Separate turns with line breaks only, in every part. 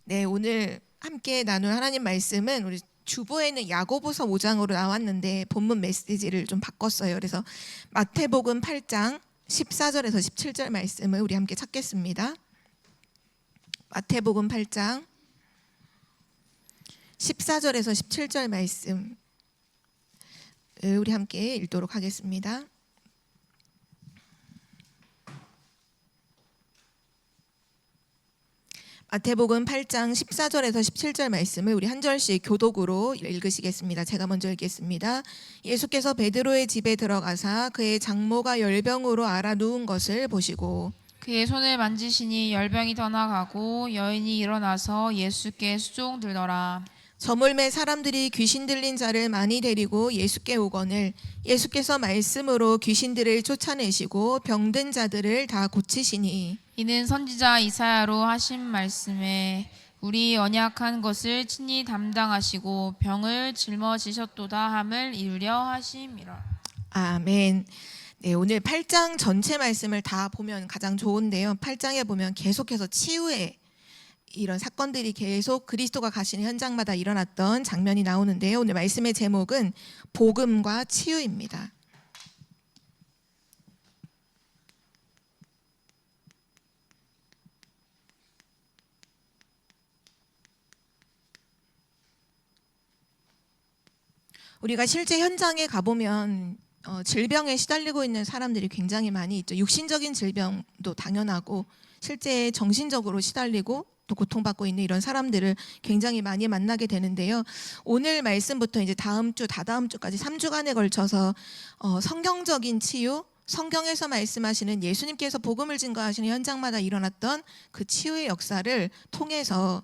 네, 오늘 함께 나눌 하나님 말씀은 우리 주보에는 야고보서 5장으로 나왔는데 본문 메시지를 좀 바꿨어요. 그래서 마태복음 8장 14절에서 17절 말씀을 우리 함께 찾겠습니다. 마태복음 8장 14절에서 17절 말씀을 우리 함께 읽도록 하겠습니다. 마태복음 8장 14절에서 17절 말씀을 우리 한 절씩 교독으로 읽으시겠습니다. 제가 먼저 읽겠습니다. 예수께서 베드로의 집에 들어가사 그의 장모가 열병으로 앓아 누운 것을 보시고
그의 손을 만지시니 열병이 떠나가고 여인이 일어나서 예수께 수종들더라.
저물매 사람들이 귀신 들린 자를 많이 데리고 예수께 오거늘 예수께서 말씀으로 귀신들을 쫓아내시고 병든 자들을 다 고치시니
이는 선지자 이사야로 하신 말씀에 우리 언약한 것을 친히 담당하시고 병을 짊어지셨도다 함을 이루려 하심이라.
아멘. 네, 오늘 8장 전체 말씀을 다 보면 가장 좋은데요. 8장에 보면 계속해서 치유의 이런 사건들이 계속 그리스도가 가시는 현장마다 일어났던 장면이 나오는데요. 오늘 말씀의 제목은 복음과 치유입니다. 우리가 실제 현장에 가보면 질병에 시달리고 있는 사람들이 굉장히 많이 있죠. 육신적인 질병도 당연하고 실제 정신적으로 시달리고 또 고통받고 있는 이런 사람들을 굉장히 많이 만나게 되는데요. 오늘 말씀부터 이제 다음 주, 다다음 주까지 3주간에 걸쳐서 성경적인 치유, 성경에서 말씀하시는 예수님께서 복음을 증거하시는 현장마다 일어났던 그 치유의 역사를 통해서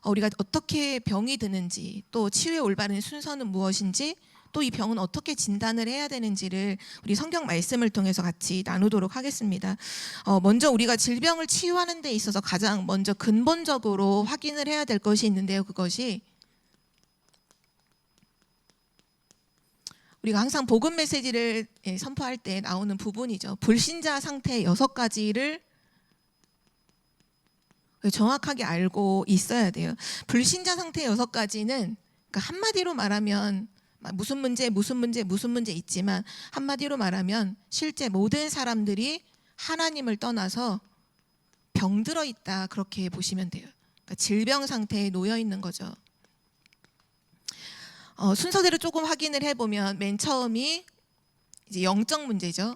우리가 어떻게 병이 드는지, 또 치유의 올바른 순서는 무엇인지, 또 이 병은 어떻게 진단을 해야 되는지를 우리 성경 말씀을 통해서 같이 나누도록 하겠습니다. 먼저 우리가 질병을 치유하는 데 있어서 가장 먼저 근본적으로 확인을 해야 될 것이 있는데요. 그것이 우리가 항상 복음 메시지를 선포할 때 나오는 부분이죠. 불신자 상태 6가지를 정확하게 알고 있어야 돼요. 불신자 상태 6가지는 그러니까 한마디로 말하면 무슨 문제 있지만 한마디로 말하면 실제 모든 사람들이 하나님을 떠나서 병들어 있다, 그렇게 보시면 돼요. 그러니까 질병 상태에 놓여 있는 거죠. 순서대로 조금 확인을 해보면 맨 처음이 이제 영적 문제죠.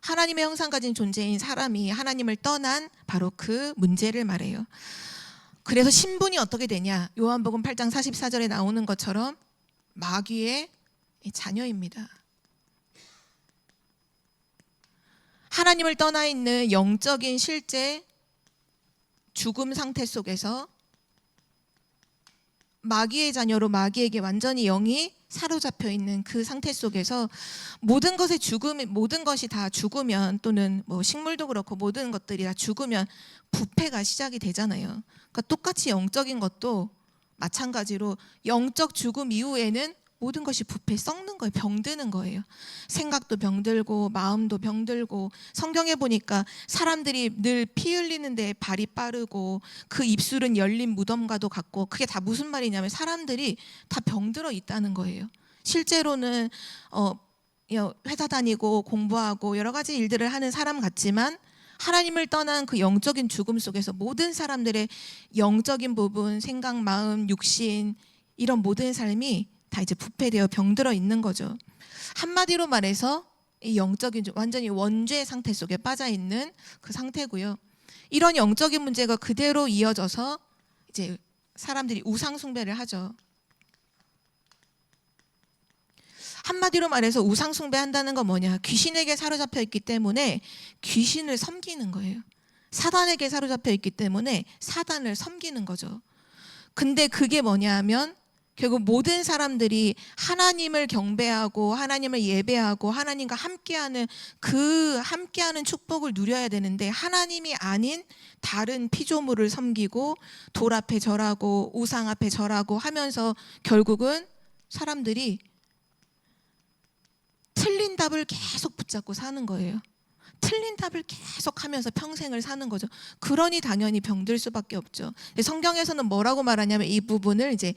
하나님의 형상 가진 존재인 사람이 하나님을 떠난 바로 그 문제를 말해요. 그래서 신분이 어떻게 되냐? 요한복음 8장 44절에 나오는 것처럼 마귀의 자녀입니다. 하나님을 떠나 있는 영적인 실제 죽음 상태 속에서 마귀의 자녀로 마귀에게 완전히 영이 사로잡혀 있는 그 상태 속에서 모든 것이 다 죽으면, 또는 뭐 식물도 그렇고 모든 것들이 다 죽으면 부패가 시작이 되잖아요. 그러니까 똑같이 영적인 것도 마찬가지로 영적 죽음 이후에는 모든 것이 부패, 썩는 거예요. 병드는 거예요. 생각도 병들고 마음도 병들고, 성경에 보니까 사람들이 늘 피 흘리는데 발이 빠르고 그 입술은 열린 무덤과도 같고, 그게 다 무슨 말이냐면 사람들이 다 병들어 있다는 거예요. 실제로는 회사 다니고 공부하고 여러 가지 일들을 하는 사람 같지만 하나님을 떠난 그 영적인 죽음 속에서 모든 사람들의 영적인 부분, 생각, 마음, 육신, 이런 모든 삶이 다 이제 부패되어 병들어 있는 거죠. 한마디로 말해서 이 영적인 완전히 원죄 상태 속에 빠져 있는 그 상태고요. 이런 영적인 문제가 그대로 이어져서 이제 사람들이 우상 숭배를 하죠. 한마디로 말해서 우상 숭배한다는 건 뭐냐? 귀신에게 사로잡혀 있기 때문에 귀신을 섬기는 거예요. 사단에게 사로잡혀 있기 때문에 사단을 섬기는 거죠. 근데 그게 뭐냐 하면 결국 모든 사람들이 하나님을 경배하고 하나님을 예배하고 하나님과 함께하는 그 함께하는 축복을 누려야 되는데, 하나님이 아닌 다른 피조물을 섬기고 돌 앞에 절하고 우상 앞에 절하고 하면서 결국은 사람들이 틀린 답을 계속 붙잡고 사는 거예요. 틀린 답을 계속하면서 평생을 사는 거죠. 그러니 당연히 병들 수밖에 없죠. 근데 성경에서는 뭐라고 말하냐면 이 부분을 이제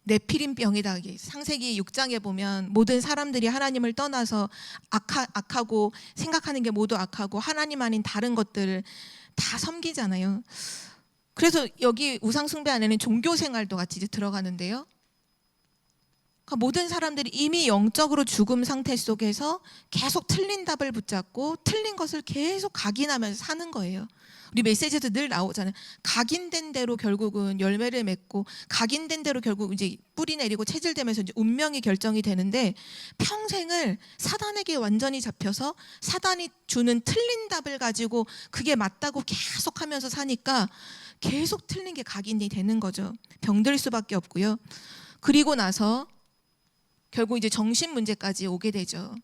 네피림병이다. 창세기 6장에 보면 모든 사람들이 하나님을 떠나서 악하고 생각하는 게 모두 악하고 하나님 아닌 다른 것들을 다 섬기잖아요. 그래서 여기 우상 숭배 안에는 종교 생활도 같이 이제 들어가는데요. 그러니까 모든 사람들이 이미 영적으로 죽음 상태 속에서 계속 틀린 답을 붙잡고 틀린 것을 계속 각인하면서 사는 거예요. 우리 메시지에도 늘 나오잖아요. 각인된 대로 결국은 열매를 맺고 각인된 대로 결국 이제 뿌리 내리고 체질되면서 이제 운명이 결정이 되는데 평생을 사단에게 완전히 잡혀서 사단이 주는 틀린 답을 가지고 그게 맞다고 계속 하면서 사니까 계속 틀린 게 각인이 되는 거죠. 병들 수밖에 없고요. 그리고 나서 결국 이제 정신 문제까지 오게 되죠.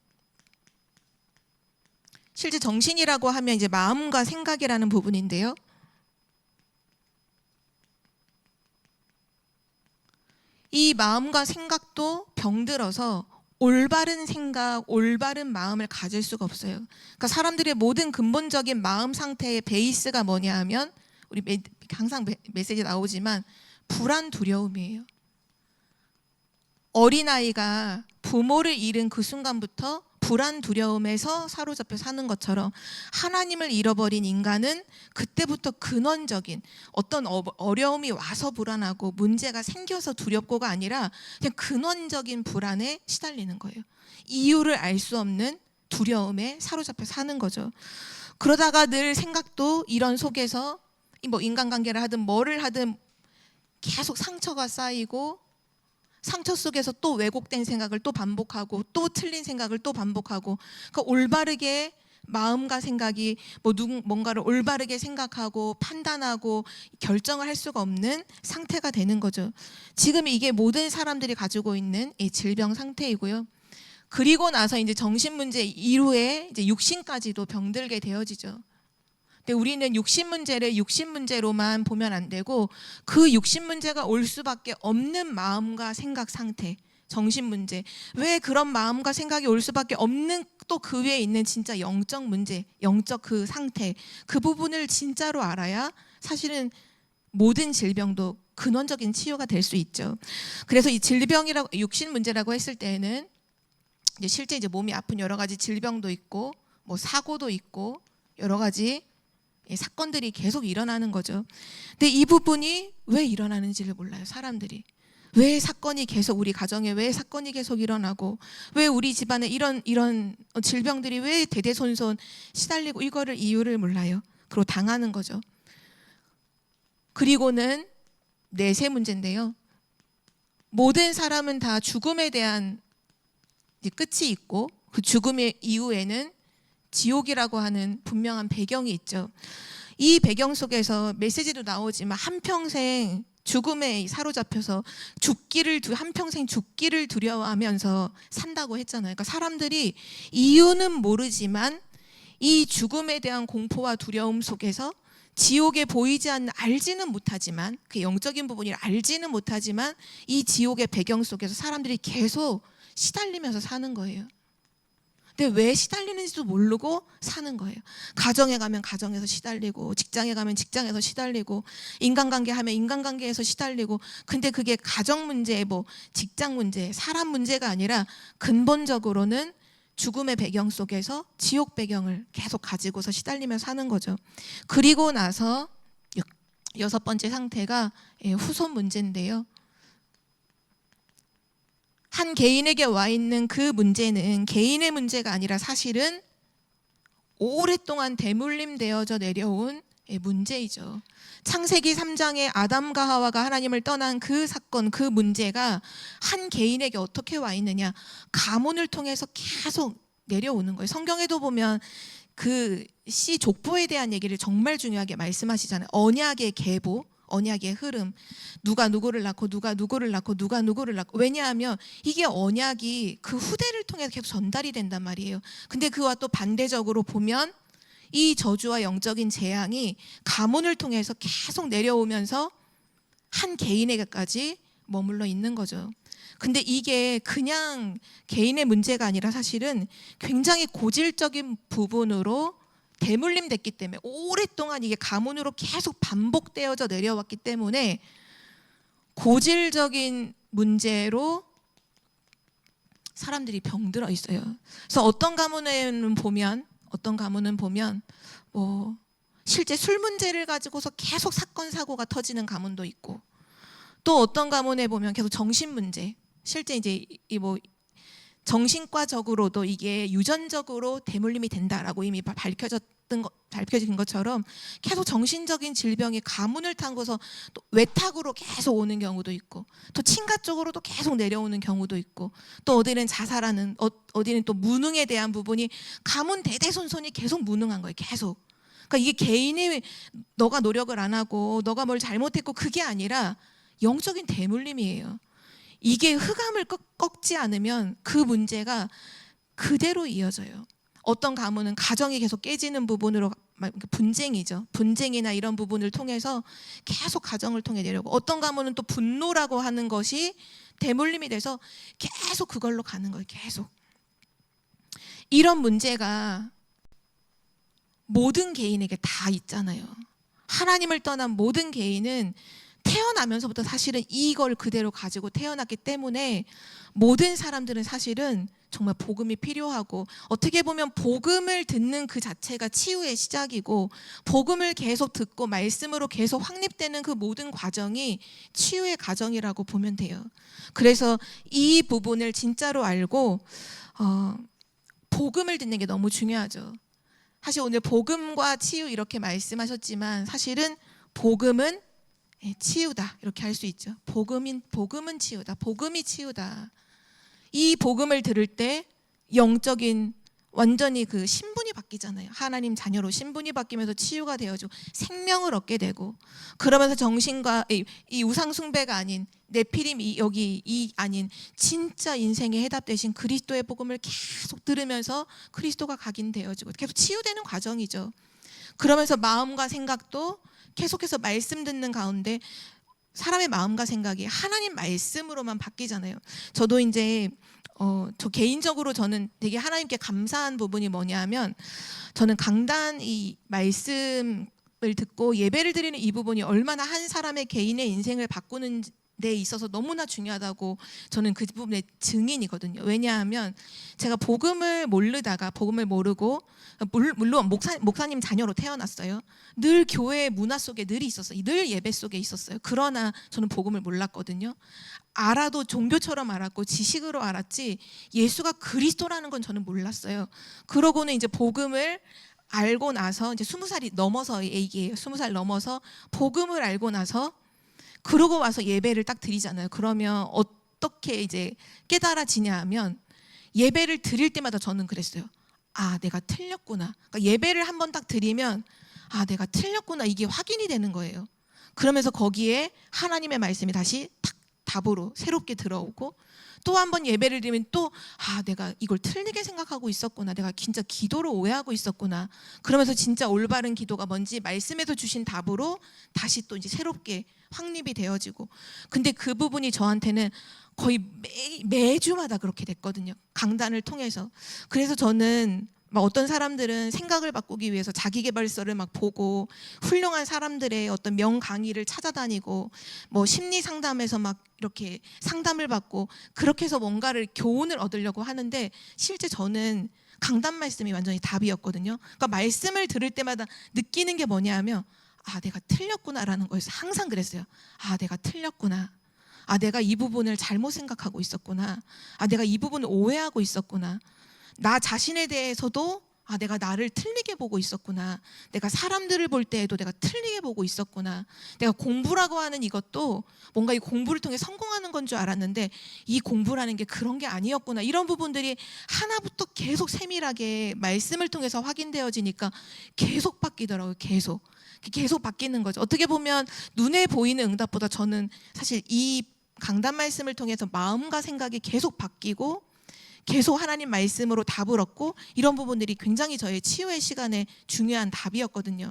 실제 정신이라고 하면 이제 마음과 생각이라는 부분인데요. 이 마음과 생각도 병들어서 올바른 생각, 올바른 마음을 가질 수가 없어요. 그러니까 사람들의 모든 근본적인 마음 상태의 베이스가 뭐냐 하면 우리 항상 메시지 나오지만 불안, 두려움이에요. 어린아이가 부모를 잃은 그 순간부터 불안, 두려움에서 사로잡혀 사는 것처럼 하나님을 잃어버린 인간은 그때부터 근원적인 어떤 어려움이 와서 불안하고 문제가 생겨서 두렵고가 아니라 그냥 근원적인 불안에 시달리는 거예요. 이유를 알 수 없는 두려움에 사로잡혀 사는 거죠. 그러다가 늘 생각도 이런 속에서 뭐 인간관계를 하든 뭐를 하든 계속 상처가 쌓이고 상처 속에서 또 왜곡된 생각을 또 반복하고 또 틀린 생각을 또 반복하고 그러니까 올바르게 마음과 생각이 뭔가를 올바르게 생각하고 판단하고 결정을 할 수가 없는 상태가 되는 거죠. 지금 이게 모든 사람들이 가지고 있는 이 질병 상태이고요. 그리고 나서 이제 정신 문제 이후에 이제 육신까지도 병들게 되어지죠. 근데 우리는 육신 문제를 육신 문제로만 보면 안 되고 그 육신 문제가 올 수밖에 없는 마음과 생각 상태, 정신 문제, 왜 그런 마음과 생각이 올 수밖에 없는 또 그 위에 있는 진짜 영적 문제, 영적 그 상태, 그 부분을 진짜로 알아야 사실은 모든 질병도 근원적인 치유가 될 수 있죠. 그래서 이 질병이라고 육신 문제라고 했을 때에는 이제 실제 이제 몸이 아픈 여러 가지 질병도 있고 뭐 사고도 있고 여러 가지 사건들이 계속 일어나는 거죠. 근데 이 부분이 왜 일어나는지를 몰라요. 사람들이. 왜 사건이 계속 우리 가정에 왜 사건이 계속 일어나고 왜 우리 집안에 이런 질병들이 왜 대대손손 시달리고 이거를 이유를 몰라요. 그리고 당하는 거죠. 그리고는 내세 문제인데요. 모든 사람은 다 죽음에 대한 끝이 있고 그 죽음의 이후에는 지옥이라고 하는 분명한 배경이 있죠. 이 배경 속에서 메시지도 나오지만 한평생 죽음에 사로잡혀서 한평생 죽기를 두려워하면서 산다고 했잖아요. 그러니까 사람들이 이유는 모르지만 이 죽음에 대한 공포와 두려움 속에서 지옥에 보이지 않는 알지는 못하지만 그 영적인 부분을 알지는 못하지만 이 지옥의 배경 속에서 사람들이 계속 시달리면서 사는 거예요. 근데 왜 시달리는지도 모르고 사는 거예요. 가정에 가면 가정에서 시달리고 직장에 가면 직장에서 시달리고 인간관계 하면 인간관계에서 시달리고 근데 그게 가정 문제, 뭐 직장 문제, 사람 문제가 아니라 근본적으로는 죽음의 배경 속에서 지옥 배경을 계속 가지고서 시달리며 사는 거죠. 그리고 나서 여섯 번째 상태가 후손 문제인데요. 한 개인에게 와 있는 그 문제는 개인의 문제가 아니라 사실은 오랫동안 대물림되어져 내려온 문제이죠. 창세기 3장에 아담과 하와가 하나님을 떠난 그 사건, 그 문제가 한 개인에게 어떻게 와 있느냐, 가문을 통해서 계속 내려오는 거예요. 성경에도 보면 그 씨 족보에 대한 얘기를 정말 중요하게 말씀하시잖아요. 언약의 계보, 언약의 흐름, 누가 누구를 낳고 누가 누구를 낳고 누가 누구를 낳고. 왜냐하면 이게 언약이 그 후대를 통해서 계속 전달이 된단 말이에요. 근데 그와 또 반대적으로 보면 이 저주와 영적인 재앙이 가문을 통해서 계속 내려오면서 한 개인에게까지 머물러 있는 거죠. 근데 이게 그냥 개인의 문제가 아니라 사실은 굉장히 고질적인 부분으로 대물림 됐기 때문에 오랫동안 이게 가문으로 계속 반복되어져 내려왔기 때문에 고질적인 문제로 사람들이 병들어 있어요. 그래서 어떤 가문은 보면 뭐 실제 술 문제를 가지고서 계속 사건 사고가 터지는 가문도 있고, 또 어떤 가문에 보면 계속 정신 문제, 실제 이제 이 뭐 정신과적으로도 이게 유전적으로 대물림이 된다라고 이미 밝혀진 것처럼 계속 정신적인 질병이 가문을 타고서 또 외탁으로 계속 오는 경우도 있고, 또 친가 쪽으로도 계속 내려오는 경우도 있고, 또 어디는 자살하는, 어디는 또 무능에 대한 부분이 가문 대대손손이 계속 무능한 거예요. 계속. 그러니까 이게 개인이 너가 노력을 안 하고 너가 뭘 잘못했고 그게 아니라 영적인 대물림이에요. 이게 흑암을 꺾지 않으면 그 문제가 그대로 이어져요. 어떤 가문은 가정이 계속 깨지는 부분으로 분쟁이죠. 분쟁이나 이런 부분을 통해서 계속 가정을 통해 내려오고, 어떤 가문은 또 분노라고 하는 것이 대물림이 돼서 계속 그걸로 가는 거예요. 계속. 이런 문제가 모든 개인에게 다 있잖아요. 하나님을 떠난 모든 개인은 태어나면서부터 사실은 이걸 그대로 가지고 태어났기 때문에 모든 사람들은 사실은 정말 복음이 필요하고, 어떻게 보면 복음을 듣는 그 자체가 치유의 시작이고, 복음을 계속 듣고 말씀으로 계속 확립되는 그 모든 과정이 치유의 과정이라고 보면 돼요. 그래서 이 부분을 진짜로 알고 복음을 듣는 게 너무 중요하죠. 사실 오늘 복음과 치유 이렇게 말씀하셨지만 사실은 복음은 치유다 이렇게 할 수 있죠. 복음은 치유다. 복음이 치유다. 이 복음을 들을 때 영적인 완전히 그 신분이 바뀌잖아요. 하나님 자녀로 신분이 바뀌면서 치유가 되어지고 생명을 얻게 되고, 그러면서 정신과 이 우상 숭배가 아닌 네피림 여기 이 아닌 진짜 인생에 해답되신 그리스도의 복음을 계속 들으면서 그리스도가 각인되어지고 계속 치유되는 과정이죠. 그러면서 마음과 생각도 계속해서 말씀 듣는 가운데 사람의 마음과 생각이 하나님 말씀으로만 바뀌잖아요. 저도 이제 저 개인적으로 저는 되게 하나님께 감사한 부분이 뭐냐면, 저는 강단 이 말씀을 듣고 예배를 드리는 이 부분이 얼마나 한 사람의 개인의 인생을 바꾸는 데 있어서 너무나 중요하다고 저는 그 부분의 증인이거든요. 왜냐하면 제가 복음을 모르고 물론 목사님 자녀로 태어났어요. 늘 교회의 문화 속에 늘 있었어요. 늘 예배 속에 있었어요. 그러나 저는 복음을 몰랐거든요. 알아도 종교처럼 알았고 지식으로 알았지 예수가 그리스도라는 건 저는 몰랐어요. 그러고는 이제 복음을 알고 나서 이제 20살이 넘어서 얘기예요. 20살 넘어서 복음을 알고 나서 그러고 와서 예배를 딱 드리잖아요. 그러면 어떻게 이제 깨달아지냐 하면, 예배를 드릴 때마다 저는 그랬어요. 아, 내가 틀렸구나. 그러니까 예배를 한번 딱 드리면 아, 내가 틀렸구나, 이게 확인이 되는 거예요. 그러면서 거기에 하나님의 말씀이 다시 탁 답으로 새롭게 들어오고, 또 한 번 예배를 드리면 또 아, 내가 이걸 틀리게 생각하고 있었구나, 내가 진짜 기도를 오해하고 있었구나. 그러면서 진짜 올바른 기도가 뭔지 말씀에서 주신 답으로 다시 또 이제 새롭게 확립이 되어지고. 근데 그 부분이 저한테는 거의 매주마다 그렇게 됐거든요. 강단을 통해서. 그래서 저는 막 어떤 사람들은 생각을 바꾸기 위해서 자기계발서를 막 보고 훌륭한 사람들의 어떤 명강의를 찾아다니고 뭐 심리 상담에서 막 이렇게 상담을 받고 그렇게 해서 뭔가를 교훈을 얻으려고 하는데, 실제 저는 강단 말씀이 완전히 답이었거든요. 그러니까 말씀을 들을 때마다 느끼는 게 뭐냐 하면 아, 내가 틀렸구나라는 거에서 항상 그랬어요. 아, 내가 틀렸구나. 아, 내가 이 부분을 잘못 생각하고 있었구나. 아, 내가 이 부분을 오해하고 있었구나. 나 자신에 대해서도 아, 내가 나를 틀리게 보고 있었구나. 내가 사람들을 볼 때에도 내가 틀리게 보고 있었구나. 내가 공부라고 하는 이것도 뭔가 이 공부를 통해 성공하는 건 줄 알았는데 이 공부라는 게 그런 게 아니었구나. 이런 부분들이 하나부터 계속 세밀하게 말씀을 통해서 확인되어지니까 계속 바뀌더라고요. 계속 바뀌는 거죠. 어떻게 보면 눈에 보이는 응답보다 저는 사실 이 강단 말씀을 통해서 마음과 생각이 계속 바뀌고 계속 하나님 말씀으로 답을 얻고, 이런 부분들이 굉장히 저의 치유의 시간에 중요한 답이었거든요.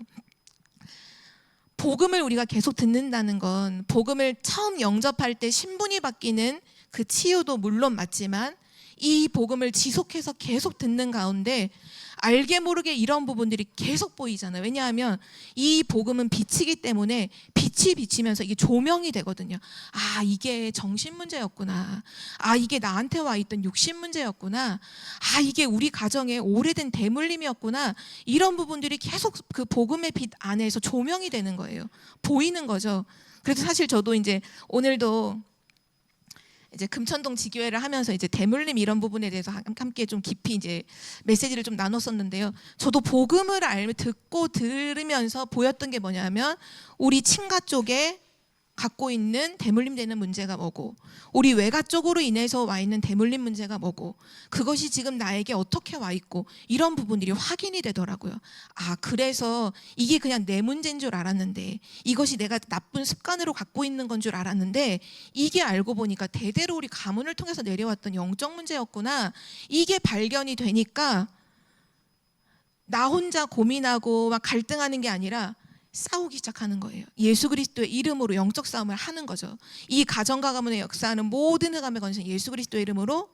복음을 우리가 계속 듣는다는 건 복음을 처음 영접할 때 신분이 바뀌는 그 치유도 물론 맞지만 이 복음을 지속해서 계속 듣는 가운데 알게 모르게 이런 부분들이 계속 보이잖아요. 왜냐하면 이 복음은 빛이기 때문에 빛이 비치면서 이게 조명이 되거든요. 아, 이게 정신 문제였구나. 아, 이게 나한테 와 있던 육신 문제였구나. 아, 이게 우리 가정의 오래된 대물림이었구나. 이런 부분들이 계속 그 복음의 빛 안에서 조명이 되는 거예요. 보이는 거죠. 그래서 사실 저도 이제 오늘도 이제 금천동 지교회를 하면서 이제 대물림 이런 부분에 대해서 함께 좀 깊이 이제 메시지를 좀 나눴었는데요. 저도 복음을 듣고 들으면서 보였던 게 뭐냐면 우리 친가 쪽에 갖고 있는 대물림 되는 문제가 뭐고, 우리 외가 쪽으로 인해서 와 있는 대물림 문제가 뭐고, 그것이 지금 나에게 어떻게 와 있고, 이런 부분들이 확인이 되더라고요. 아, 그래서 이게 그냥 내 문제인 줄 알았는데, 이것이 내가 나쁜 습관으로 갖고 있는 건 줄 알았는데, 이게 알고 보니까 대대로 우리 가문을 통해서 내려왔던 영적 문제였구나. 이게 발견이 되니까 나 혼자 고민하고 막 갈등하는 게 아니라 싸우기 시작하는 거예요. 예수 그리스도의 이름으로 영적 싸움을 하는 거죠. 이 가정과 가문의 역사하는 모든 흑암의 권세 예수 그리스도의 이름으로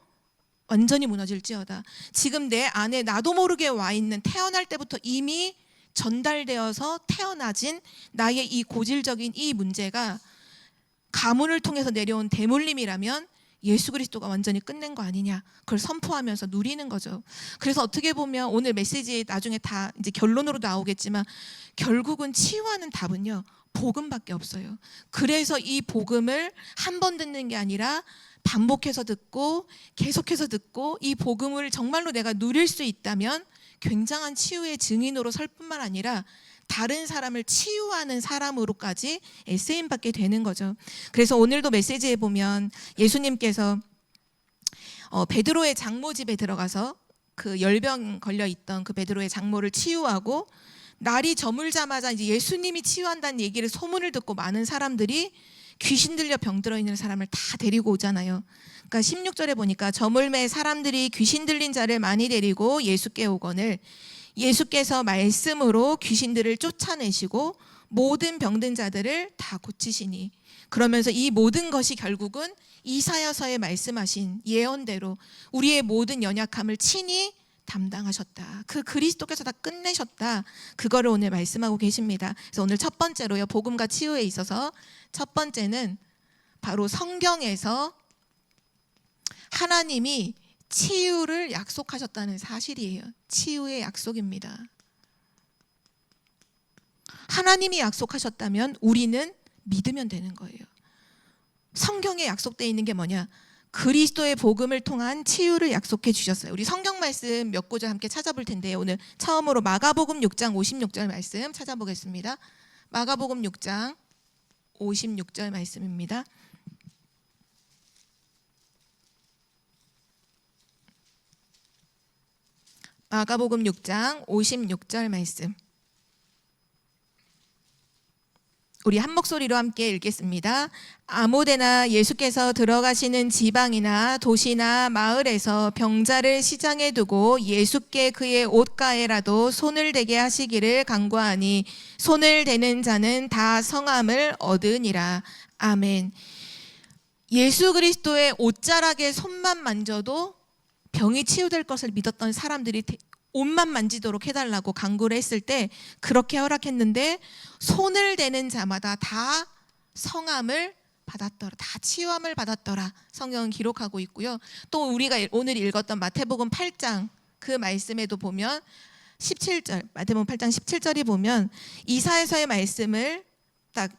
완전히 무너질지어다. 지금 내 안에 나도 모르게 와 있는, 태어날 때부터 이미 전달되어서 태어나진 나의 이 고질적인 이 문제가 가문을 통해서 내려온 대물림이라면 예수 그리스도가 완전히 끝낸 거 아니냐, 그걸 선포하면서 누리는 거죠. 그래서 어떻게 보면 오늘 메시지 나중에 다 이제 결론으로 나오겠지만 결국은 치유하는 답은요, 복음밖에 없어요. 그래서 이 복음을 한 번 듣는 게 아니라 반복해서 듣고 계속해서 듣고, 이 복음을 정말로 내가 누릴 수 있다면 굉장한 치유의 증인으로 설 뿐만 아니라 다른 사람을 치유하는 사람으로까지 쓰임받게 되는 거죠. 그래서 오늘도 메시지에 보면 예수님께서 베드로의 장모 집에 들어가서 그 열병 걸려 있던 그 베드로의 장모를 치유하고, 날이 저물자마자 이제 예수님이 치유한다는 얘기를 소문을 듣고 많은 사람들이 귀신 들려 병들어 있는 사람을 다 데리고 오잖아요. 그러니까 16절에 보니까 저물매 사람들이 귀신 들린 자를 많이 데리고 예수께 오거늘 예수께서 말씀으로 귀신들을 쫓아내시고 모든 병든 자들을 다 고치시니, 그러면서 이 모든 것이 결국은 이사야서에 말씀하신 예언대로 우리의 모든 연약함을 친히 담당하셨다. 그 그리스도께서 다 끝내셨다. 그거를 오늘 말씀하고 계십니다. 그래서 오늘 첫 번째로요, 복음과 치유에 있어서 첫 번째는 바로 성경에서 하나님이 치유를 약속하셨다는 사실이에요. 치유의 약속입니다. 하나님이 약속하셨다면 우리는 믿으면 되는 거예요. 성경에 약속되어 있는 게 뭐냐? 그리스도의 복음을 통한 치유를 약속해 주셨어요. 우리 성경 말씀 몇 구절 함께 찾아볼 텐데요. 오늘 처음으로 마가복음 6장 56절 말씀 찾아보겠습니다. 마가복음 6장 56절 말씀입니다. 마가복음 6장 56절 말씀. 우리 한 목소리로 함께 읽겠습니다. 아무데나 예수께서 들어가시는 지방이나 도시나 마을에서 병자를 시장에 두고 예수께 그의 옷가에라도 손을 대게 하시기를 간구하니 손을 대는 자는 다 성함을 얻으니라. 아멘. 예수 그리스도의 옷자락에 손만 만져도 병이 치유될 것을 믿었던 사람들이 옷만 만지도록 해달라고 간구를 했을 때 그렇게 허락했는데, 손을 대는 자마다 다 성함을 받았더라, 다 치유함을 받았더라, 성경은 기록하고 있고요. 또 우리가 오늘 읽었던 마태복음 8장 그 말씀에도 보면 17절, 마태복음 8장 17절이 보면 이사야서의 말씀을 딱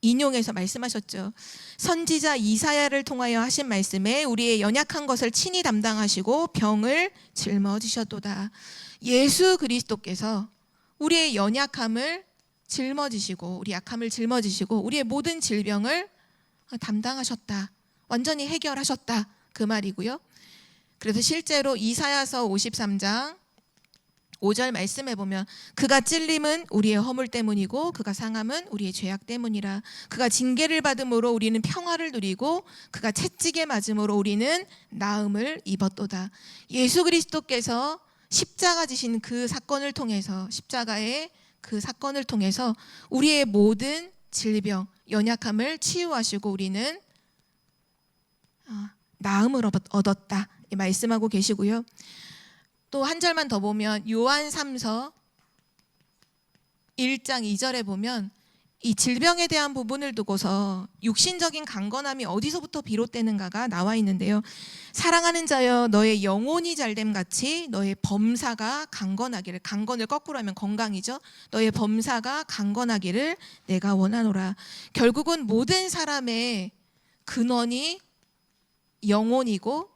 인용해서 말씀하셨죠. 선지자 이사야를 통하여 하신 말씀에 우리의 연약한 것을 친히 담당하시고 병을 짊어지셨도다. 예수 그리스도께서 우리의 연약함을 짊어지시고, 우리 약함을 짊어지시고 우리의 모든 질병을 담당하셨다, 완전히 해결하셨다, 그 말이고요. 그래서 실제로 이사야서 53장 5절 말씀해 보면 그가 찔림은 우리의 허물 때문이고 그가 상함은 우리의 죄악 때문이라. 그가 징계를 받음으로 우리는 평화를 누리고 그가 채찍에 맞음으로 우리는 나음을 입었도다. 예수 그리스도께서 십자가 지신 그 사건을 통해서, 십자가의 그 사건을 통해서 우리의 모든 질병, 연약함을 치유하시고 우리는 나음을 얻었다 이 말씀하고 계시고요. 또 한 절만 더 보면 요한 3서 1장 2절에 보면 이 질병에 대한 부분을 두고서 육신적인 강건함이 어디서부터 비롯되는가가 나와 있는데요. 사랑하는 자여 너의 영혼이 잘됨 같이 너의 범사가 강건하기를, 강건을 거꾸로 하면 건강이죠. 너의 범사가 강건하기를 내가 원하노라. 결국은 모든 사람의 근원이 영혼이고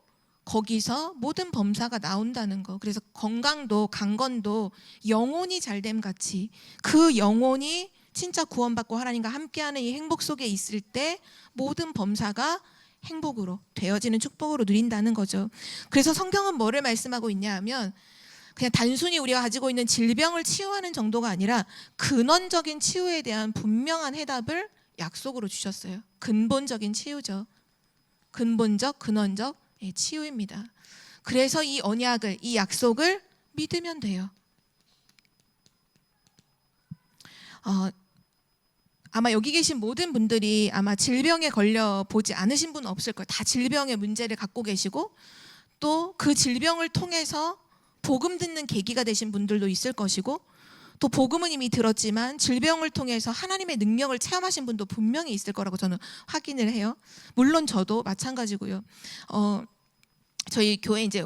거기서 모든 범사가 나온다는 거. 그래서 건강도 강건도 영혼이 잘됨 같이 그 영혼이 진짜 구원받고 하나님과 함께하는 이 행복 속에 있을 때 모든 범사가 행복으로 되어지는 축복으로 누린다는 거죠. 그래서 성경은 뭐를 말씀하고 있냐 하면 그냥 단순히 우리가 가지고 있는 질병을 치유하는 정도가 아니라 근원적인 치유에 대한 분명한 해답을 약속으로 주셨어요. 근본적인 치유죠. 근본적, 근원적 치유입니다. 그래서 이 언약을, 이 약속을 믿으면 돼요. 아마 여기 계신 모든 분들이 아마 질병에 걸려 보지 않으신 분 없을 거예요. 다 질병의 문제를 갖고 계시고 또 그 질병을 통해서 복음 듣는 계기가 되신 분들도 있을 것이고 또 복음은 이미 들었지만 질병을 통해서 하나님의 능력을 체험하신 분도 분명히 있을 거라고 저는 확인을 해요. 물론 저도 마찬가지고요. 저희 교회 이제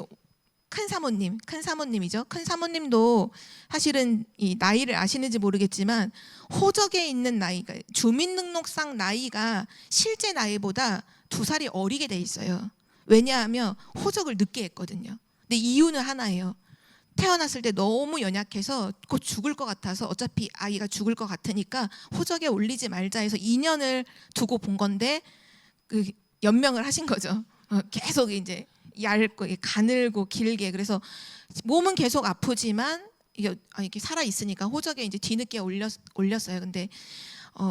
큰 사모님이죠. 큰 사모님도 사실은 이 나이를 아시는지 모르겠지만 호적에 있는 나이가, 주민등록상 나이가 실제 나이보다 2살이 어리게 돼 있어요. 왜냐하면 호적을 늦게 했거든요. 근데 이유는 하나예요. 태어났을 때 너무 연약해서 곧 죽을 것 같아서 어차피 아이가 죽을 것 같으니까 호적에 올리지 말자 해서 2년을 두고 본 건데 그 연명을 하신 거죠. 계속 이제 얇고 가늘고 길게. 그래서 몸은 계속 아프지만 이게 살아 있으니까 호적에 이제 뒤늦게 올렸어요. 근데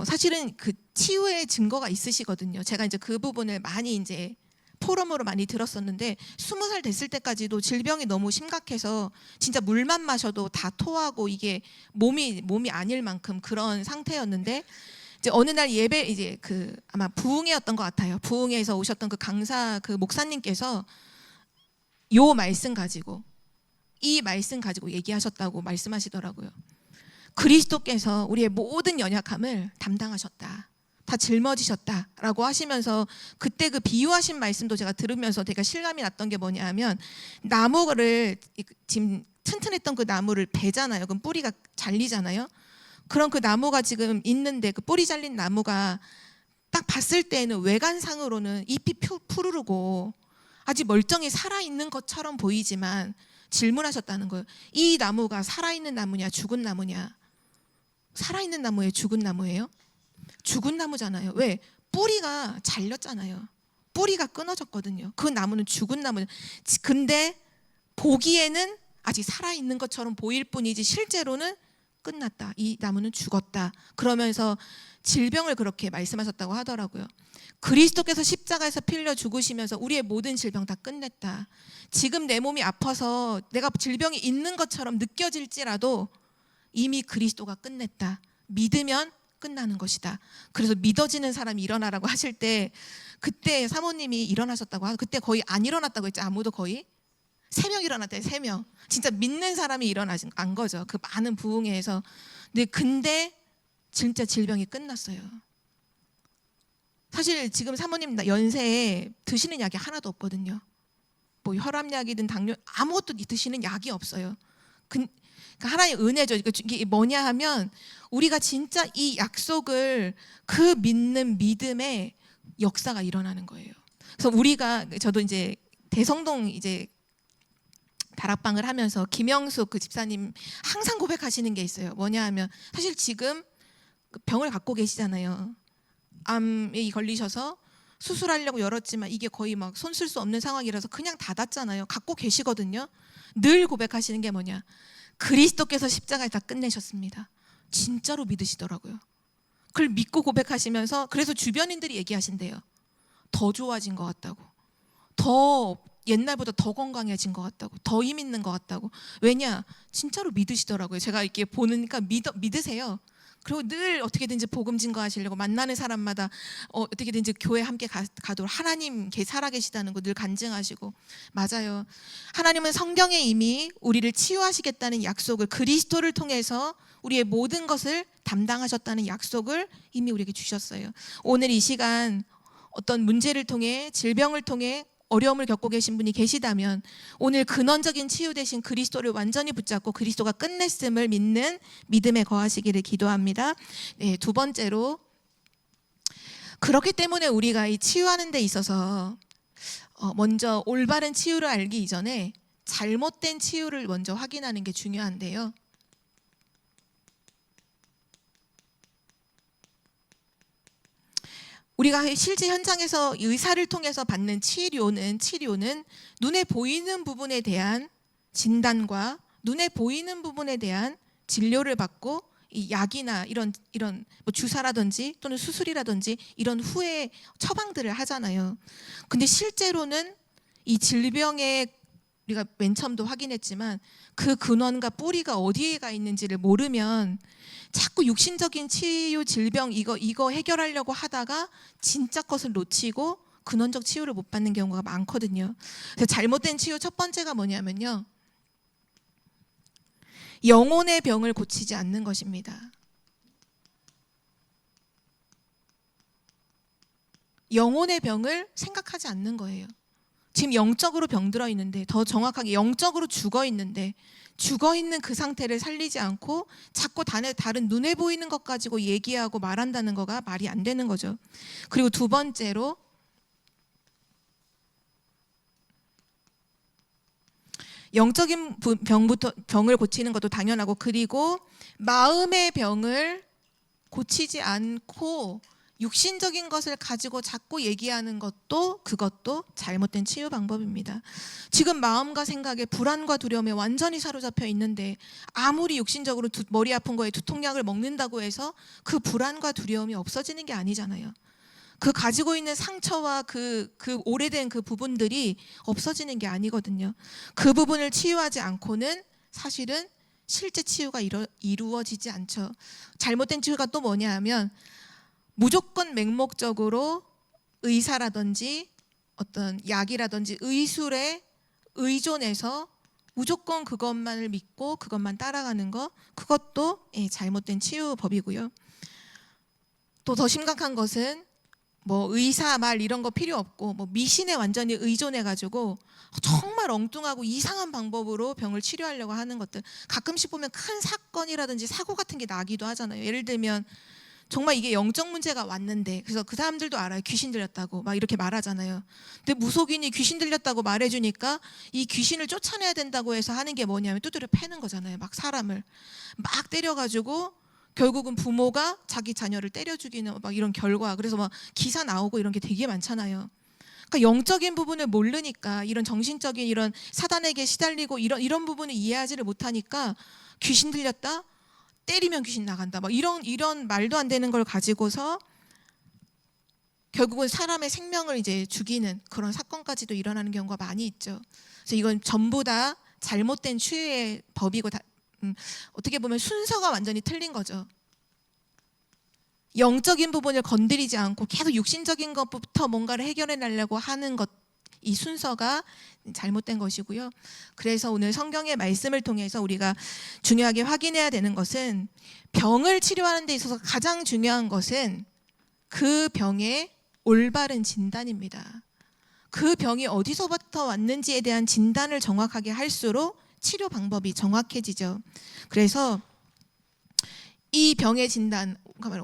사실은 그 치유의 증거가 있으시거든요. 제가 이제 그 부분을 많이 이제 포럼으로 많이 들었었는데 20살 됐을 때까지도 질병이 너무 심각해서 진짜 물만 마셔도 다 토하고 이게 몸이 아닐 만큼 그런 상태였는데 이제 어느 날 예배 이제 그 아마 부흥회였던 것 같아요. 부흥회에서 오셨던 그 강사 그 목사님께서 요 말씀 가지고 이 말씀 가지고 얘기하셨다고 말씀하시더라고요. 그리스도께서 우리의 모든 연약함을 담당하셨다. 다 짊어지셨다라고 하시면서 그때 그 비유하신 말씀도 제가 들으면서 되게 실감이 났던 게 뭐냐 하면 나무를 지금 튼튼했던 그 나무를 베잖아요. 그럼 뿌리가 잘리잖아요. 그럼 그 나무가 지금 있는데 그 뿌리 잘린 나무가 딱 봤을 때는 외관상으로는 잎이 푸르르고 아직 멀쩡히 살아있는 것처럼 보이지만 질문하셨다는 거예요. 이 나무가 살아있는 나무냐 죽은 나무냐? 살아있는 나무예요? 죽은 나무예요? 죽은 나무잖아요. 왜? 뿌리가 잘렸잖아요. 뿌리가 끊어졌거든요. 그 나무는 죽은 나무예요. 근데 보기에는 아직 살아있는 것처럼 보일 뿐이지 실제로는 끝났다. 이 나무는 죽었다. 그러면서 질병을 그렇게 말씀하셨다고 하더라고요. 그리스도께서 십자가에서 피 흘려 죽으시면서 우리의 모든 질병 다 끝냈다. 지금 내 몸이 아파서 내가 질병이 있는 것처럼 느껴질지라도 이미 그리스도가 끝냈다. 믿으면 끝나는 것이다. 그래서 믿어지는 사람이 일어나라고 하실 때 그때 사모님이 일어나셨다고 하고 그때 거의 안 일어났다고 했죠. 아무도 거의 3명 일어났대요. 3명. 진짜 믿는 사람이 일어난 거죠. 그 많은 부흥회에서. 근데 진짜 질병이 끝났어요. 사실 지금 사모님 연세에 드시는 약이 하나도 없거든요. 뭐 혈압약이든 당뇨 아무것도 드시는 약이 없어요. 그러니까 하나의 은혜죠. 이게 뭐냐 하면 우리가 진짜 이 약속을 그 믿는 믿음의 역사가 일어나는 거예요. 그래서 우리가 저도 이제 대성동 이제 다락방을 하면서 김영숙 그 집사님 항상 고백하시는 게 있어요. 뭐냐 하면 사실 지금 병을 갖고 계시잖아요. 암이 걸리셔서 수술하려고 열었지만 이게 거의 막 손 쓸 수 없는 상황이라서 그냥 닫았잖아요. 갖고 계시거든요. 늘 고백하시는 게 뭐냐? 그리스도께서 십자가에 다 끝내셨습니다. 진짜로 믿으시더라고요. 그걸 믿고 고백하시면서 그래서 주변인들이 얘기하신대요. 더 좋아진 것 같다고. 더 옛날보다 더 건강해진 것 같다고. 더 힘 있는 것 같다고. 왜냐? 진짜로 믿으시더라고요. 제가 이렇게 보니까 믿으세요. 그리고 늘 어떻게든지 복음 증거하시려고 만나는 사람마다 어떻게든지 교회 함께 가도록 하나님 살아계시다는 거 늘 간증하시고. 맞아요. 하나님은 성경에 이미 우리를 치유하시겠다는 약속을 그리스도를 통해서 우리의 모든 것을 담당하셨다는 약속을 이미 우리에게 주셨어요. 오늘 이 시간 어떤 문제를 통해 질병을 통해 어려움을 겪고 계신 분이 계시다면 오늘 근원적인 치유 되신 그리스도를 완전히 붙잡고 그리스도가 끝냈음을 믿는 믿음에 거하시기를 기도합니다. 네, 두 번째로, 그렇기 때문에 우리가 이 치유하는 데 있어서 먼저 올바른 치유를 알기 이전에 잘못된 치유를 먼저 확인하는 게 중요한데요. 우리가 실제 현장에서 의사를 통해서 받는 치료는 눈에 보이는 부분에 대한 진단과 눈에 보이는 부분에 대한 진료를 받고 이 약이나 이런 뭐 주사라든지 또는 수술이라든지 이런 후에 처방들을 하잖아요. 근데 실제로는 이 질병의, 우리가 맨 처음도 확인했지만 그 근원과 뿌리가 어디에 가 있는지를 모르면 자꾸 육신적인 치유 질병 이거 해결하려고 하다가 진짜 것을 놓치고 근원적 치유를 못 받는 경우가 많거든요. 그래서 잘못된 치유 첫 번째가 뭐냐면요, 영혼의 병을 고치지 않는 것입니다. 영혼의 병을 생각하지 않는 거예요. 지금 영적으로 병들어 있는데, 더 정확하게 영적으로 죽어 있는데, 죽어 있는 그 상태를 살리지 않고 자꾸 다른 눈에 보이는 것 가지고 얘기하고 말한다는 거가 말이 안 되는 거죠. 그리고 두 번째로, 영적인 병을 고치는 것도 당연하고, 그리고 마음의 병을 고치지 않고 육신적인 것을 가지고 자꾸 얘기하는 그것도 잘못된 치유 방법입니다. 지금 마음과 생각에 불안과 두려움에 완전히 사로잡혀 있는데 아무리 육신적으로 머리 아픈 거에 두통약을 먹는다고 해서 그 불안과 두려움이 없어지는 게 아니잖아요. 그 가지고 있는 상처와 그 오래된 그 부분들이 없어지는 게 아니거든요. 그 부분을 치유하지 않고는 사실은 실제 치유가 이루어지지 않죠. 잘못된 치유가 또 뭐냐 하면, 무조건 맹목적으로 의사라든지 어떤 약이라든지 의술에 의존해서 무조건 그것만을 믿고 그것만 따라가는 거, 그것도 잘못된 치유법이고요. 또 더 심각한 것은 뭐 의사 말 이런 거 필요 없고 뭐 미신에 완전히 의존해가지고 정말 엉뚱하고 이상한 방법으로 병을 치료하려고 하는 것들, 가끔씩 보면 큰 사건이라든지 사고 같은 게 나기도 하잖아요. 예를 들면 정말 이게 영적 문제가 왔는데, 그래서 그 사람들도 알아요. 귀신 들렸다고 막 이렇게 말하잖아요. 근데 무속인이 귀신 들렸다고 말해주니까 이 귀신을 쫓아내야 된다고 해서 하는 게 뭐냐면 두드려 패는 거잖아요. 막 사람을 막 때려가지고 결국은 부모가 자기 자녀를 때려 죽이는 막 이런 결과, 그래서 막 기사 나오고 이런 게 되게 많잖아요. 그러니까 영적인 부분을 모르니까, 이런 정신적인 이런 사단에게 시달리고 이런 부분을 이해하지를 못하니까 귀신 들렸다? 때리면 귀신 나간다. 막 이런 말도 안 되는 걸 가지고서 결국은 사람의 생명을 이제 죽이는 그런 사건까지도 일어나는 경우가 많이 있죠. 그래서 이건 전부 다 잘못된 치유의 법이고, 어떻게 보면 순서가 완전히 틀린 거죠. 영적인 부분을 건드리지 않고 계속 육신적인 것부터 뭔가를 해결해 내려고 하는 것, 이 순서가 잘못된 것이고요. 그래서 오늘 성경의 말씀을 통해서 우리가 중요하게 확인해야 되는 것은, 병을 치료하는 데 있어서 가장 중요한 것은 그 병의 올바른 진단입니다. 그 병이 어디서부터 왔는지에 대한 진단을 정확하게 할수록 치료 방법이 정확해지죠. 그래서 이 병의 진단,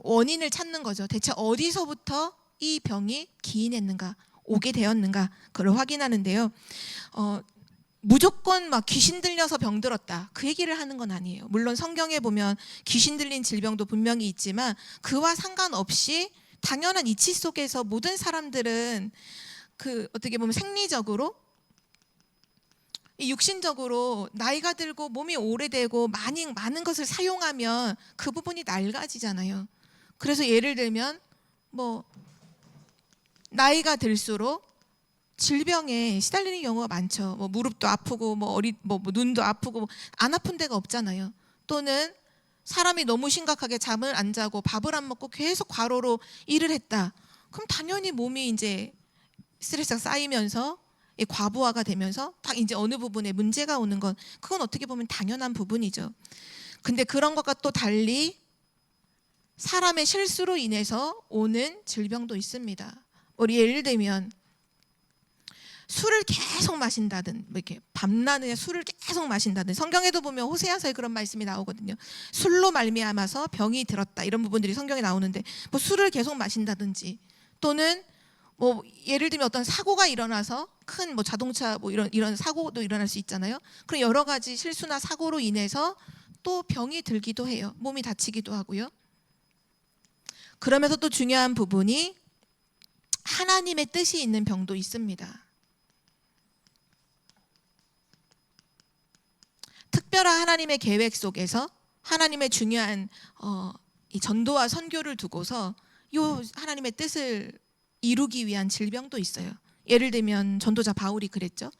원인을 찾는 거죠. 대체 어디서부터 이 병이 기인했는가, 오게 되었는가, 그걸 확인하는데요. 무조건 막 귀신 들려서 병들었다, 그 얘기를 하는 건 아니에요. 물론 성경에 보면 귀신 들린 질병도 분명히 있지만 그와 상관없이 당연한 이치 속에서 모든 사람들은 그 어떻게 보면 생리적으로, 육신적으로 나이가 들고 몸이 오래되고 많은 것을 사용하면 그 부분이 낡아지잖아요. 그래서 예를 들면 뭐 나이가 들수록 질병에 시달리는 경우가 많죠. 뭐 무릎도 아프고 뭐 눈도 아프고 안 아픈 데가 없잖아요. 또는 사람이 너무 심각하게 잠을 안 자고 밥을 안 먹고 계속 과로로 일을 했다. 그럼 당연히 몸이 이제 스트레스가 쌓이면서 이 과부하가 되면서 딱 이제 어느 부분에 문제가 오는 건 그건 어떻게 보면 당연한 부분이죠. 근데 그런 것과 또 달리 사람의 실수로 인해서 오는 질병도 있습니다. 우리 예를 들면 술을 계속 마신다든 뭐 이렇게 밤낮에 술을 계속 마신다든 성경에도 보면 호세아서에 그런 말씀이 나오거든요. 술로 말미암아서 병이 들었다 이런 부분들이 성경에 나오는데 뭐 술을 계속 마신다든지 또는 뭐 예를 들면 어떤 사고가 일어나서 큰 뭐 자동차 뭐 이런 사고도 일어날 수 있잖아요. 그런 여러 가지 실수나 사고로 인해서 또 병이 들기도 해요. 몸이 다치기도 하고요. 그러면서 또 중요한 부분이 하나님의 뜻이 있는 병도 있습니다. 특별한 하나님의 계획 속에서 하나님의 중요한 이 전도와 선교를 두고서 이 하나님의 뜻을 이루기 위한 질병도 있어요. 예를 들면 전도자 바울이 그랬죠.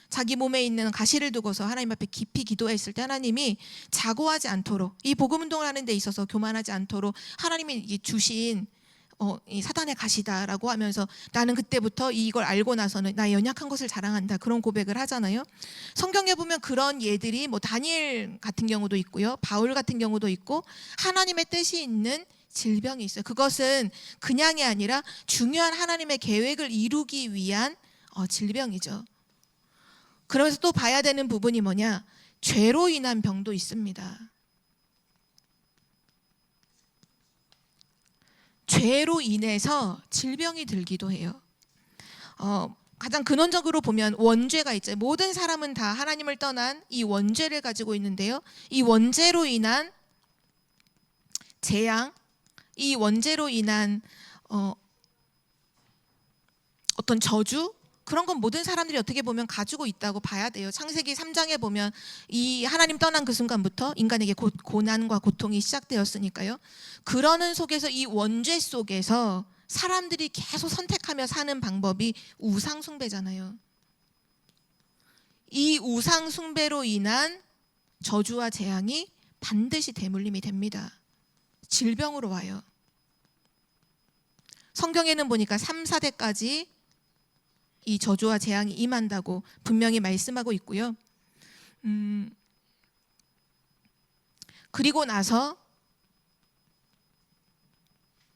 자기 몸에 있는 가시를 두고서 하나님 앞에 깊이 기도했을 때 하나님이 자고하지 않도록 이 복음 운동을 하는 데 있어서 교만하지 않도록 하나님이 주신 이 사단의 가시다라고 하면서 나는 그때부터 이걸 알고 나서는 나의 연약한 것을 자랑한다 그런 고백을 하잖아요. 성경에 보면 그런 예들이 뭐 다니엘 같은 경우도 있고요, 바울 같은 경우도 있고 하나님의 뜻이 있는 질병이 있어요. 그것은 그냥이 아니라 중요한 하나님의 계획을 이루기 위한 질병이죠. 그러면서 또 봐야 되는 부분이 뭐냐? 죄로 인한 병도 있습니다. 죄로 인해서 질병이 들기도 해요. 가장 근원적으로 보면 원죄가 있죠. 모든 사람은 다 하나님을 떠난 이 원죄를 가지고 있는데요. 이 원죄로 인한 재앙, 이 원죄로 인한 어떤 저주, 그런 건 모든 사람들이 어떻게 보면 가지고 있다고 봐야 돼요. 창세기 3장에 보면 이 하나님 떠난 그 순간부터 인간에게 고난과 고통이 시작되었으니까요. 그러는 속에서 이 원죄 속에서 사람들이 계속 선택하며 사는 방법이 우상 숭배잖아요. 이 우상 숭배로 인한 저주와 재앙이 반드시 대물림이 됩니다. 질병으로 와요. 성경에는 보니까 3, 4대까지 이 저주와 재앙이 임한다고 분명히 말씀하고 있고요. 그리고 나서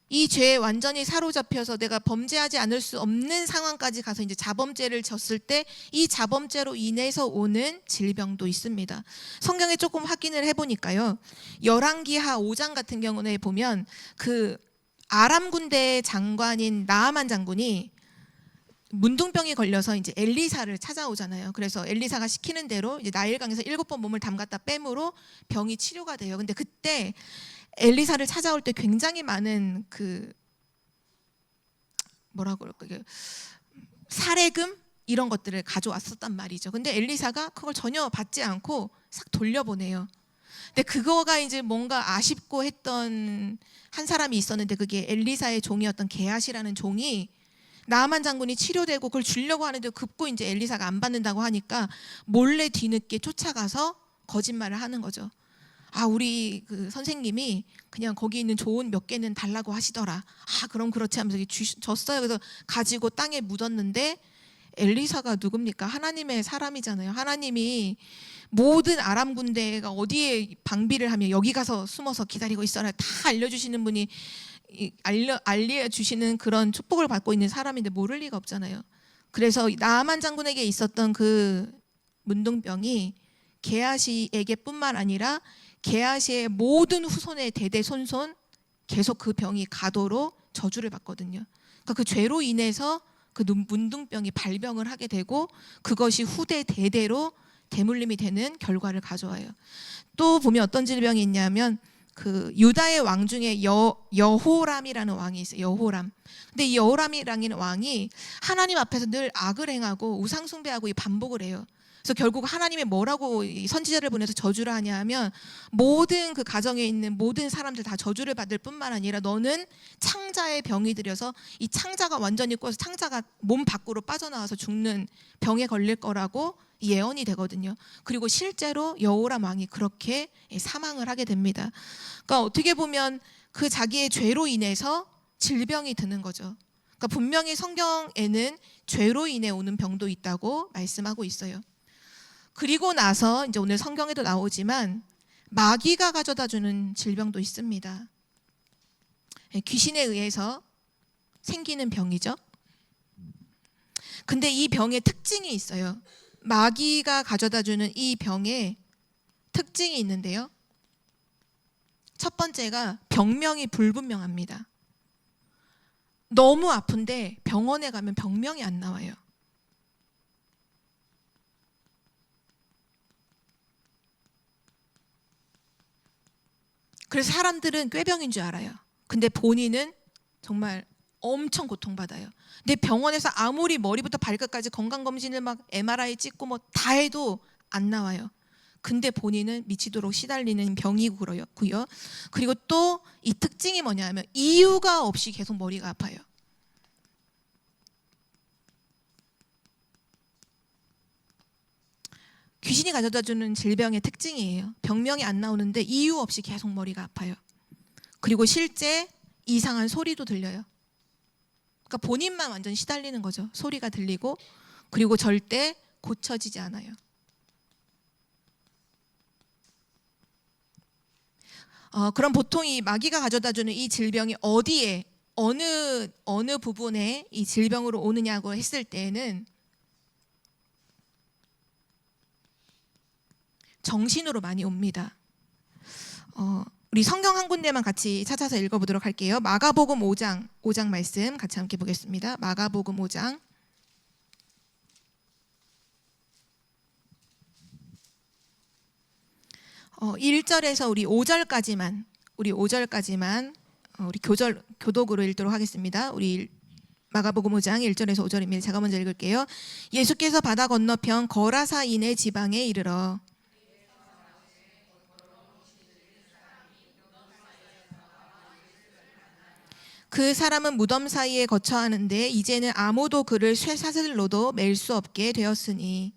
이 죄에 완전히 사로잡혀서 내가 범죄하지 않을 수 없는 상황까지 가서 이제 자범죄를 졌을 때 이 자범죄로 인해서 오는 질병도 있습니다. 성경에 조금 확인을 해보니까요. 열왕기하 5장 같은 경우에 보면 그 아람 군대의 장관인 나아만 장군이 문둥병이 걸려서 이제 엘리사를 찾아오잖아요. 그래서 엘리사가 시키는 대로 이제 나일강에서 7번 몸을 담갔다 뺨으로 병이 치료가 돼요. 근데 그때 엘리사를 찾아올 때 굉장히 많은 그 뭐라고 그럴까, 사례금 이런 것들을 가져왔었단 말이죠. 근데 엘리사가 그걸 전혀 받지 않고 싹 돌려보내요. 근데 그거가 이제 뭔가 아쉽고 했던 한 사람이 있었는데 그게 엘리사의 종이었던 게하시라는 종이 나아만 장군이 치료되고 그걸 주려고 하는데 급고 이제 엘리사가 안 받는다고 하니까 몰래 뒤늦게 쫓아가서 거짓말을 하는 거죠. 우리 그 선생님이 그냥 거기 있는 좋은 몇 개는 달라고 하시더라. 그럼 그렇지 하면서 줬어요. 그래서 가지고 땅에 묻었는데 엘리사가 누굽니까? 하나님의 사람이잖아요. 하나님이 모든 아람 군대가 어디에 방비를 하면 여기 가서 숨어서 기다리고 있어라 다 알려주시는 분이 알려주시는 그런 축복을 받고 있는 사람인데 모를 리가 없잖아요. 그래서 나아만 장군에게 있었던 그 문둥병이 게하시에게 뿐만 아니라 게하시의 모든 후손의 대대손손 계속 그 병이 가도록 저주를 받거든요. 그러니까 그 죄로 인해서 그 문둥병이 발병을 하게 되고 그것이 후대 대대로 대물림이 되는 결과를 가져와요. 또 보면 어떤 질병이 있냐면 그 유다의 왕 중에 여호람이라는 왕이 있어요. 여호람. 근데 이 여호람이라는 왕이 하나님 앞에서 늘 악을 행하고 우상 숭배하고 반복을 해요. 그래서 결국 하나님이 뭐라고 이 선지자를 보내서 저주를 하냐 하면 모든 그 가정에 있는 모든 사람들 다 저주를 받을 뿐만 아니라 너는 창자의 병이 들여서 이 창자가 완전히 꿔서 창자가 몸 밖으로 빠져나와서 죽는 병에 걸릴 거라고 예언이 되거든요. 그리고 실제로 여호람 왕이 그렇게 사망을 하게 됩니다. 그러니까 어떻게 보면 그 자기의 죄로 인해서 질병이 드는 거죠. 그러니까 분명히 성경에는 죄로 인해 오는 병도 있다고 말씀하고 있어요. 그리고 나서 이제 오늘 성경에도 나오지만 마귀가 가져다 주는 질병도 있습니다. 귀신에 의해서 생기는 병이죠. 근데 이 병의 특징이 있어요. 마귀가 가져다 주는 이 병에 특징이 있는데요. 첫 번째가 병명이 불분명합니다. 너무 아픈데 병원에 가면 병명이 안 나와요. 그래서 사람들은 꾀병인 줄 알아요. 근데 본인은 정말 엄청 고통받아요. 근데 병원에서 아무리 머리부터 발끝까지 건강검진을 막 MRI 찍고 뭐 다 해도 안 나와요. 근데 본인은 미치도록 시달리는 병이고요. 그리고 또 이 특징이 뭐냐면 이유가 없이 계속 머리가 아파요. 귀신이 가져다 주는 질병의 특징이에요. 병명이 안 나오는데 이유 없이 계속 머리가 아파요. 그리고 실제 이상한 소리도 들려요. 그러니까 본인만 완전 시달리는 거죠. 소리가 들리고 그리고 절대 고쳐지지 않아요. 그럼 보통 이 마귀가 가져다 주는 이 질병이 어디에 어느 부분에 이 질병으로 오느냐고 했을 때에는 정신으로 많이 옵니다. 우리 성경 한 군데만 같이 찾아서 읽어보도록 할게요. 마가복음 5장 말씀 같이 함께 보겠습니다. 마가복음 5장 1절에서 우리 5절까지만 우리 교독으로 읽도록 하겠습니다. 우리 마가복음 5장 1절에서 5절입니다. 제가 먼저 읽을게요. 예수께서 바다 건너편 거라사인의 지방에 이르러 그 사람은 무덤 사이에 거처하는데 이제는 아무도 그를 쇠사슬로도 맬 수 없게 되었으니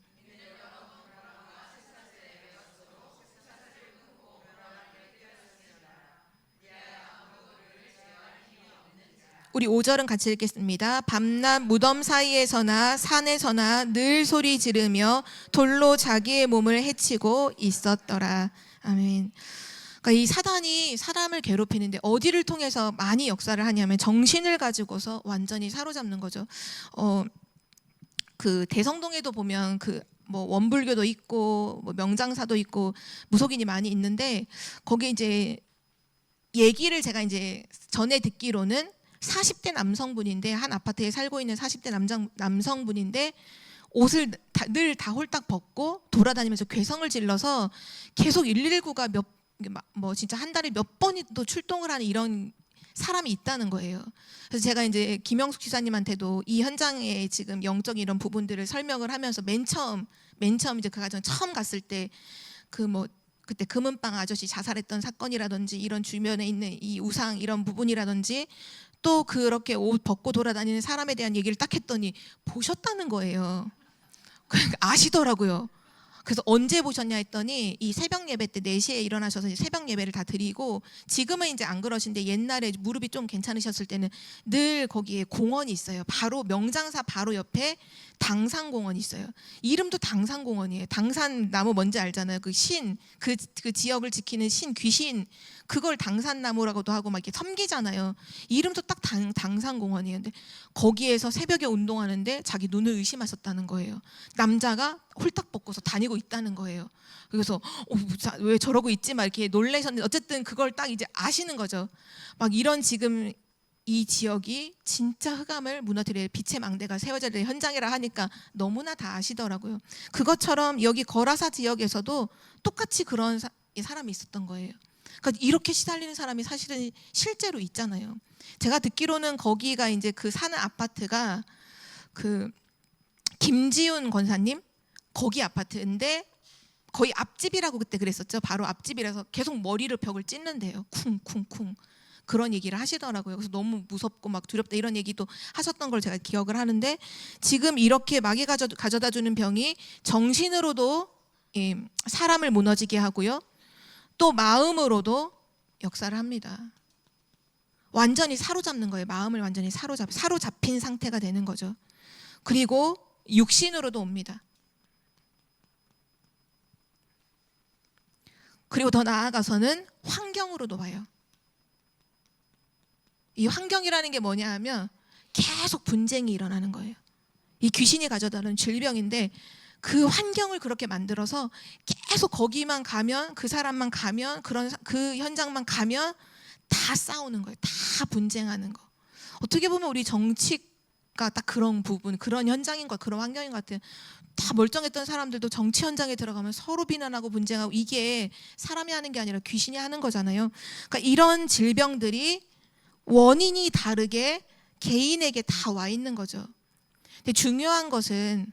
우리 5절은 같이 읽겠습니다. 밤낮 무덤 사이에서나 산에서나 늘 소리 지르며 돌로 자기의 몸을 해치고 있었더라. 아멘. 그러니까 이 사단이 사람을 괴롭히는데 어디를 통해서 많이 역사를 하냐면 정신을 가지고서 완전히 사로잡는 거죠. 그 대성동에도 보면 그 뭐 원불교도 있고 뭐 명장사도 있고 무속인이 많이 있는데 거기 이제 얘기를 제가 이제 전에 듣기로는 40대 남성분인데 한 아파트에 살고 있는 40대 남성분인데 옷을 늘 다 홀딱 벗고 돌아다니면서 괴성을 질러서 계속 119가 진짜 한 달에 몇 번이도 출동을 하는 이런 사람이 있다는 거예요. 그래서 제가 이제 김영숙 지사님한테도 이 현장에 지금 영적인 이런 부분들을 설명을 하면서 맨 처음 이제 그 가정 처음 갔을 때 그때 금은방 아저씨 자살했던 사건이라든지 이런 주변에 있는 이 우상 이런 부분이라든지 또 그렇게 옷 벗고 돌아다니는 사람에 대한 얘기를 딱 했더니 보셨다는 거예요. 그러니까 아시더라고요. 그래서 언제 보셨냐 했더니 이 새벽 예배 때 4시에 일어나셔서 새벽 예배를 다 드리고 지금은 이제 안 그러신데 옛날에 무릎이 좀 괜찮으셨을 때는 늘 거기에 공원이 있어요. 바로 명장사 바로 옆에 당산공원이 있어요. 이름도 당산공원이에요. 당산나무 뭔지 알잖아요. 그 지역을 지키는 귀신 그걸 당산나무라고도 하고 막 이렇게 섬기잖아요. 이름도 딱 당산공원이에요. 근데 거기에서 새벽에 운동하는데 자기 눈을 의심하셨다는 거예요. 남자가 홀딱 벗고서 다니고 있다는 거예요. 그래서 왜 저러고 있지? 막 이렇게 놀라셨는데 어쨌든 그걸 딱 이제 아시는 거죠. 막 이런 지금 이 지역이 진짜 흑암을 무너뜨릴 빛의 망대가 세워져야 될 현장이라 하니까 너무나 다 아시더라고요. 그것처럼 여기 거라사 지역에서도 똑같이 그런 사람이 있었던 거예요. 그러니까 이렇게 시달리는 사람이 사실은 실제로 있잖아요. 제가 듣기로는 거기가 이제 그 사는 아파트가 그 김지훈 권사님 거기 아파트인데 거의 앞집이라고 그때 그랬었죠. 바로 앞집이라서 계속 머리를 벽을 찢는데요. 쿵쿵쿵 그런 얘기를 하시더라고요. 그래서 너무 무섭고 막 두렵다 이런 얘기도 하셨던 걸 제가 기억을 하는데, 지금 이렇게 마귀 가져다 주는 병이 정신으로도 사람을 무너지게 하고요, 또 마음으로도 역사를 합니다. 완전히 사로잡는 거예요. 마음을 완전히 사로잡힌 상태가 되는 거죠. 그리고 육신으로도 옵니다. 그리고 더 나아가서는 환경으로도 와요. 이 환경이라는 게 뭐냐 하면 계속 분쟁이 일어나는 거예요. 이 귀신이 가져다는 질병인데, 그 환경을 그렇게 만들어서 계속 거기만 가면, 그 사람만 가면, 그 현장만 가면 다 싸우는 거예요. 다 분쟁하는 거. 어떻게 보면 우리 정치가 딱 그런 부분, 그런 현장인 것, 그런 환경인 것 같아요. 다 멀쩡했던 사람들도 정치 현장에 들어가면 서로 비난하고 분쟁하고, 이게 사람이 하는 게 아니라 귀신이 하는 거잖아요. 그러니까 이런 질병들이 원인이 다르게 개인에게 다 와 있는 거죠. 근데 중요한 것은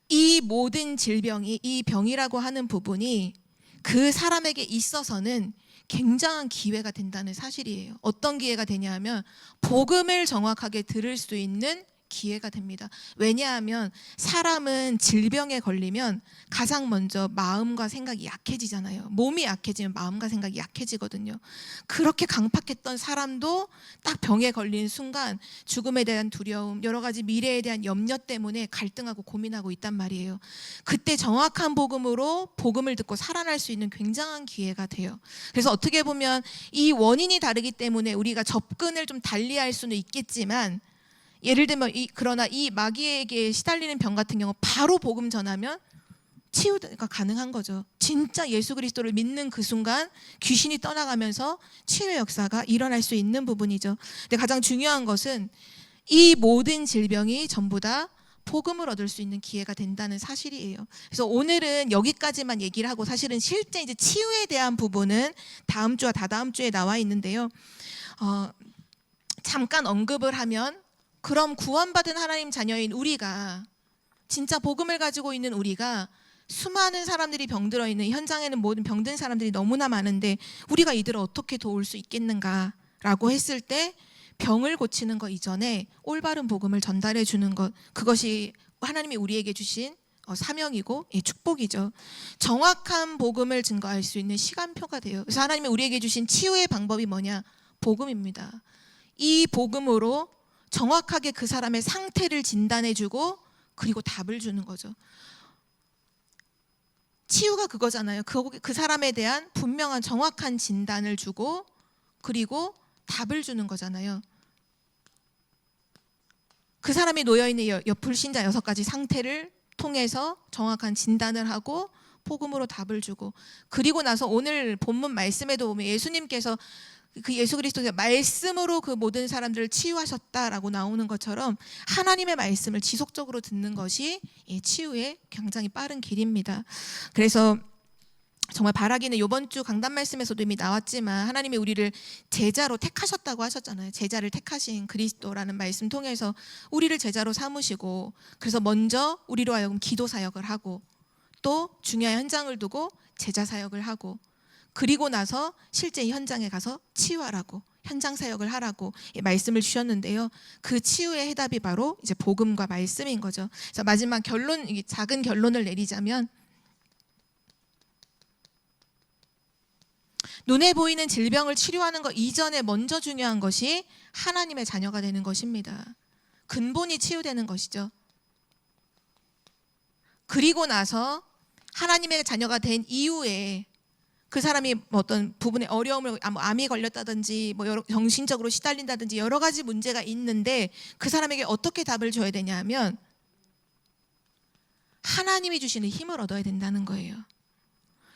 이 모든 질병이, 이 병이라고 하는 부분이 그 사람에게 있어서는 굉장한 기회가 된다는 사실이에요. 어떤 기회가 되냐 하면 복음을 정확하게 들을 수 있는 기회가 됩니다. 왜냐하면 사람은 질병에 걸리면 가장 먼저 마음과 생각이 약해지잖아요. 몸이 약해지면 마음과 생각이 약해지거든요. 그렇게 강팍했던 사람도 딱 병에 걸린 순간 죽음에 대한 두려움, 여러 가지 미래에 대한 염려 때문에 갈등하고 고민하고 있단 말이에요. 그때 정확한 복음으로 복음을 듣고 살아날 수 있는 굉장한 기회가 돼요. 그래서 어떻게 보면 이 원인이 다르기 때문에 우리가 접근을 좀 달리할 수는 있겠지만, 예를 들면 그러나 이 마귀에게 시달리는 병 같은 경우 바로 복음 전하면 치유가 가능한 거죠. 진짜 예수 그리스도를 믿는 그 순간 귀신이 떠나가면서 치유의 역사가 일어날 수 있는 부분이죠. 근데 가장 중요한 것은 이 모든 질병이 전부 다 복음을 얻을 수 있는 기회가 된다는 사실이에요. 그래서 오늘은 여기까지만 얘기를 하고, 사실은 실제 이제 치유에 대한 부분은 다음 주와 다다음 주에 나와 있는데요. 잠깐 언급을 하면, 그럼 구원받은 하나님 자녀인 우리가, 진짜 복음을 가지고 있는 우리가, 수많은 사람들이 병들어 있는 현장에는 모든 병든 사람들이 너무나 많은데 우리가 이들을 어떻게 도울 수 있겠는가라고 했을 때, 병을 고치는 것 이전에 올바른 복음을 전달해 주는 것, 그것이 하나님이 우리에게 주신 사명이고 축복이죠. 정확한 복음을 증거할 수 있는 시간표가 돼요. 그래서 하나님이 우리에게 주신 치유의 방법이 뭐냐? 복음입니다. 이 복음으로 정확하게 그 사람의 상태를 진단해주고 그리고 답을 주는 거죠. 치유가 그거잖아요. 그 사람에 대한 분명한 정확한 진단을 주고 그리고 답을 주는 거잖아요. 그 사람이 놓여있는 불신자 6가지 상태를 통해서 정확한 진단을 하고 복음으로 답을 주고, 그리고 나서 오늘 본문 말씀에도 보면 예수님께서 그 예수 그리스도의 말씀으로 그 모든 사람들을 치유하셨다라고 나오는 것처럼 하나님의 말씀을 지속적으로 듣는 것이 치유의 굉장히 빠른 길입니다. 그래서 정말 바라기는 이번 주 강단 말씀에서도 이미 나왔지만, 하나님이 우리를 제자로 택하셨다고 하셨잖아요. 제자를 택하신 그리스도라는 말씀 통해서 우리를 제자로 삼으시고, 그래서 먼저 우리로 하여금 기도 사역을 하고, 또 중요한 현장을 두고 제자 사역을 하고, 그리고 나서 실제 현장에 가서 치유하라고, 현장 사역을 하라고 말씀을 주셨는데요. 그 치유의 해답이 바로 이제 복음과 말씀인 거죠. 그래서 마지막 결론, 작은 결론을 내리자면, 눈에 보이는 질병을 치료하는 것 이전에 먼저 중요한 것이 하나님의 자녀가 되는 것입니다. 근본이 치유되는 것이죠. 그리고 나서 하나님의 자녀가 된 이후에 그 사람이 어떤 부분에 어려움을, 암이 걸렸다든지 정신적으로 시달린다든지 여러 가지 문제가 있는데, 그 사람에게 어떻게 답을 줘야 되냐 하면 하나님이 주시는 힘을 얻어야 된다는 거예요.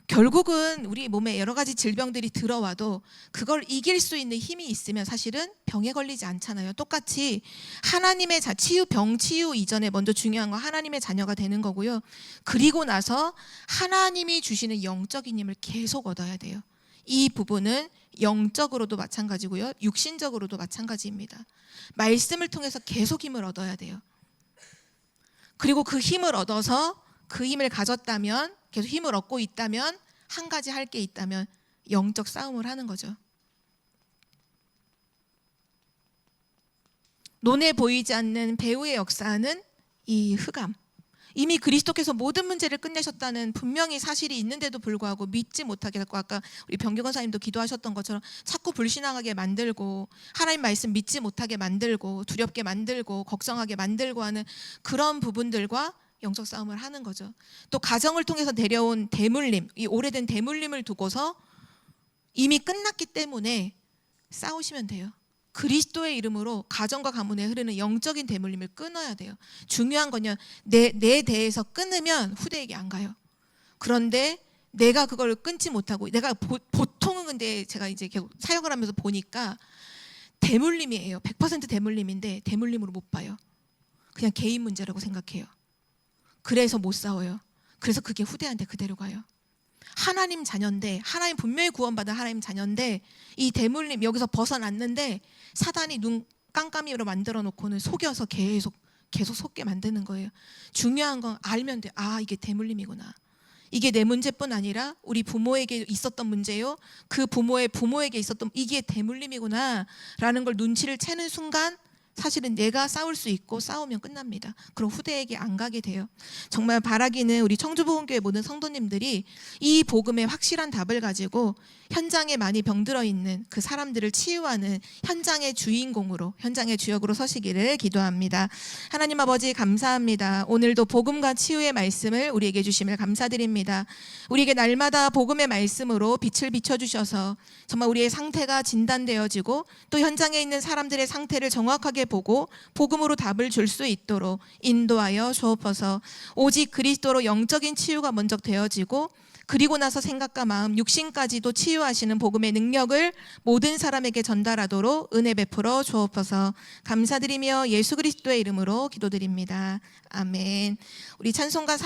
결국은 우리 몸에 여러 가지 질병들이 들어와도 그걸 이길 수 있는 힘이 있으면 사실은 병에 걸리지 않잖아요. 똑같이 하나님의 병 치유 이전에 먼저 중요한 건 하나님의 자녀가 되는 거고요. 그리고 나서 하나님이 주시는 영적인 힘을 계속 얻어야 돼요. 이 부분은 영적으로도 마찬가지고요, 육신적으로도 마찬가지입니다. 말씀을 통해서 계속 힘을 얻어야 돼요. 그리고 그 힘을 얻어서 그 힘을 가졌다면, 계속 힘을 얻고 있다면, 한 가지 할 게 있다면 영적 싸움을 하는 거죠. 눈에 보이지 않는 배후의 역사는 이 흑암. 이미 그리스도께서 모든 문제를 끝내셨다는 분명히 사실이 있는데도 불구하고 믿지 못하게 하고, 아까 우리 병규 권사님도 기도하셨던 것처럼 자꾸 불신앙하게 만들고, 하나님 말씀 믿지 못하게 만들고, 두렵게 만들고, 걱정하게 만들고 하는 그런 부분들과 영적 싸움을 하는 거죠. 또 가정을 통해서 내려온 대물림, 이 오래된 대물림을 두고서 이미 끝났기 때문에 싸우시면 돼요. 그리스도의 이름으로 가정과 가문에 흐르는 영적인 대물림을 끊어야 돼요. 중요한 건요, 내 대에서 끊으면 후대에게 안 가요. 그런데 내가 그걸 끊지 못하고, 내가 보통은, 근데 제가 이제 계속 사역을 하면서 보니까 대물림이에요. 100% 대물림인데 대물림으로 못 봐요. 그냥 개인 문제라고 생각해요. 그래서 못 싸워요. 그래서 그게 후대한테 그대로 가요. 하나님 자녀인데, 하나님 분명히 구원받은 하나님 자녀인데, 이 대물림 여기서 벗어났는데 사단이 눈 깜깜이로 만들어 놓고는 속여서 계속 속게 만드는 거예요. 중요한 건 알면 돼. 아, 이게 대물림이구나. 이게 내 문제뿐 아니라 우리 부모에게 있었던 문제요, 그 부모의 부모에게 있었던, 이게 대물림이구나 라는 걸 눈치를 채는 순간 사실은 내가 싸울 수 있고 싸우면 끝납니다. 그럼 후대에게 안 가게 돼요. 정말 바라기는 우리 청주복음교회 모든 성도님들이 이 복음의 확실한 답을 가지고 현장에 많이 병들어 있는 그 사람들을 치유하는 현장의 주인공으로, 현장의 주역으로 서시기를 기도합니다. 하나님 아버지 감사합니다. 오늘도 복음과 치유의 말씀을 우리에게 주심을 감사드립니다. 우리에게 날마다 복음의 말씀으로 빛을 비춰주셔서 정말 우리의 상태가 진단되어지고, 또 현장에 있는 사람들의 상태를 정확하게 보고 복음으로 답을 줄 수 있도록 인도하여 주옵소서. 오직 그리스도로 영적인 치유가 먼저 되어지고, 그리고 나서 생각과 마음, 육신까지도 치유하시는 복음의 능력을 모든 사람에게 전달하도록 은혜 베풀어 주옵소서. 감사드리며 예수 그리스도의 이름으로 기도드립니다. 아멘. 우리 찬송가